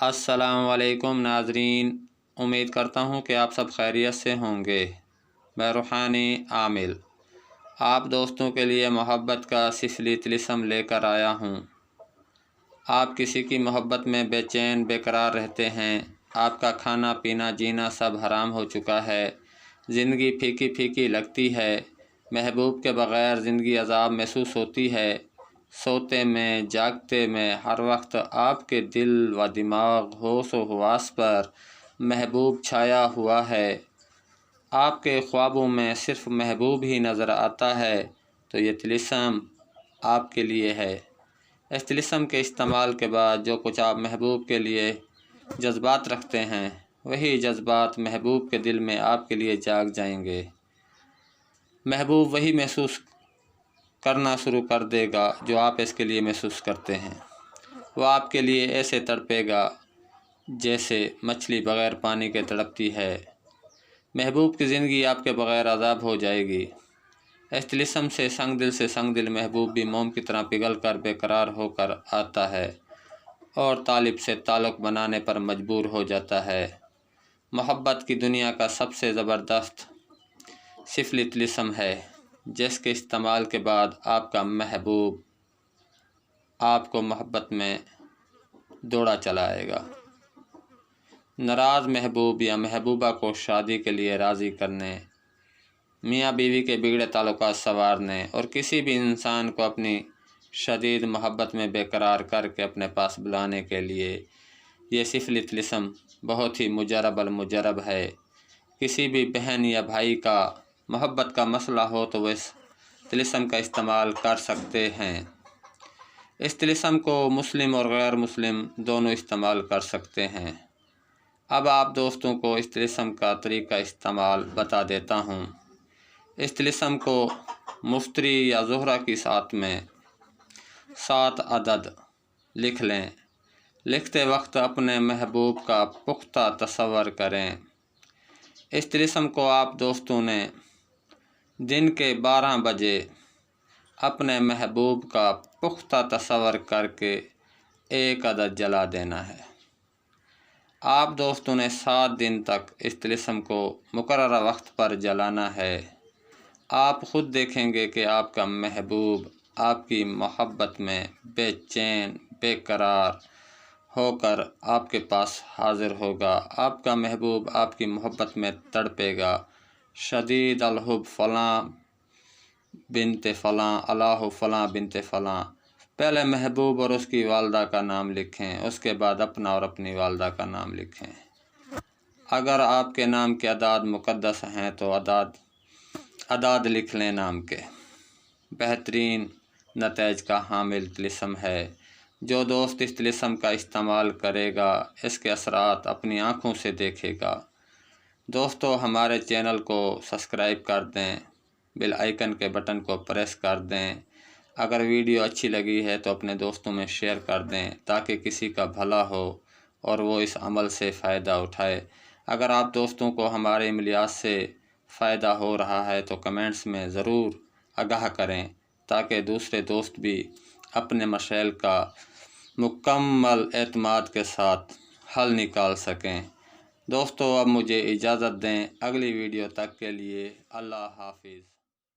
السلام علیکم ناظرین، امید کرتا ہوں کہ آپ سب خیریت سے ہوں گے۔ میں روحانی عامل آپ دوستوں کے لیے محبت کا سفلی طلسم لے کر آیا ہوں۔ آپ کسی کی محبت میں بے چین بے قرار رہتے ہیں، آپ کا کھانا پینا جینا سب حرام ہو چکا ہے، زندگی پھیکی پھیکی لگتی ہے، محبوب کے بغیر زندگی عذاب محسوس ہوتی ہے، سوتے میں جاگتے میں ہر وقت آپ کے دل و دماغ ہوش و حواس پر محبوب چھایا ہوا ہے، آپ کے خوابوں میں صرف محبوب ہی نظر آتا ہے، تو یہ طلسم آپ کے لیے ہے۔ اس طلسم کے استعمال کے بعد جو کچھ آپ محبوب کے لیے جذبات رکھتے ہیں، وہی جذبات محبوب کے دل میں آپ کے لیے جاگ جائیں گے۔ محبوب وہی محسوس کرنا شروع کر دے گا جو آپ اس کے لیے محسوس کرتے ہیں۔ وہ آپ کے لیے ایسے تڑپے گا جیسے مچھلی بغیر پانی کے تڑپتی ہے۔ محبوب کی زندگی آپ کے بغیر عذاب ہو جائے گی۔ اس طلسم سے سنگ دل محبوب بھی موم کی طرح پگھل کر بے قرار ہو کر آتا ہے اور طالب سے تعلق بنانے پر مجبور ہو جاتا ہے۔ محبت کی دنیا کا سب سے زبردست سفلی طلسم ہے، جس کے استعمال کے بعد آپ کا محبوب آپ کو محبت میں دوڑا چلائے گا۔ ناراض محبوب یا محبوبہ کو شادی کے لیے راضی کرنے، میاں بیوی کے بگڑے تعلقات سنوارنے اور کسی بھی انسان کو اپنی شدید محبت میں بے قرار کر کے اپنے پاس بلانے کے لیے یہ سفلی طلسم بہت ہی مجرب المجرب ہے۔ کسی بھی بہن یا بھائی کا محبت کا مسئلہ ہو تو وہ اس طلسم کا استعمال کر سکتے ہیں۔ اس طلسم کو مسلم اور غیر مسلم دونوں استعمال کر سکتے ہیں۔ اب آپ دوستوں کو اس طلسم کا طریقہ استعمال بتا دیتا ہوں۔ اس طلسم کو مفتری یا زہرہ کی ساتھ میں 7 عدد لکھ لیں۔ لکھتے وقت اپنے محبوب کا پختہ تصور کریں۔ اس طلسم کو آپ دوستوں نے دن کے 12 بجے اپنے محبوب کا پختہ تصور کر کے 1 عدد جلا دینا ہے۔ آپ دوستوں نے 7 دن تک اس طلسم کو مقررہ وقت پر جلانا ہے۔ آپ خود دیکھیں گے کہ آپ کا محبوب آپ کی محبت میں بے چین بے قرار ہو کر آپ کے پاس حاضر ہوگا۔ آپ کا محبوب آپ کی محبت میں تڑپے گا۔ شدید الحب فلاں بنت فلاں اللہ فلاں بنت فلاں۔ پہلے محبوب اور اس کی والدہ کا نام لکھیں، اس کے بعد اپنا اور اپنی والدہ کا نام لکھیں۔ اگر آپ کے نام کے اعداد مقدس ہیں تو اعداد لکھ لیں نام کے۔ بہترین نتائج کا حامل طلسم ہے۔ جو دوست اس طلسم کا استعمال کرے گا اس کے اثرات اپنی آنکھوں سے دیکھے گا۔ دوستو، ہمارے چینل کو سبسکرائب کر دیں، بیل آئیکن کے بٹن کو پریس کر دیں۔ اگر ویڈیو اچھی لگی ہے تو اپنے دوستوں میں شیئر کر دیں تاکہ کسی کا بھلا ہو اور وہ اس عمل سے فائدہ اٹھائے۔ اگر آپ دوستوں کو ہمارے عملیات سے فائدہ ہو رہا ہے تو کمنٹس میں ضرور آگاہ کریں تاکہ دوسرے دوست بھی اپنے مسائل کا مکمل اعتماد کے ساتھ حل نکال سکیں۔ دوستو، اب مجھے اجازت دیں۔ اگلی ویڈیو تک کے لیے اللہ حافظ۔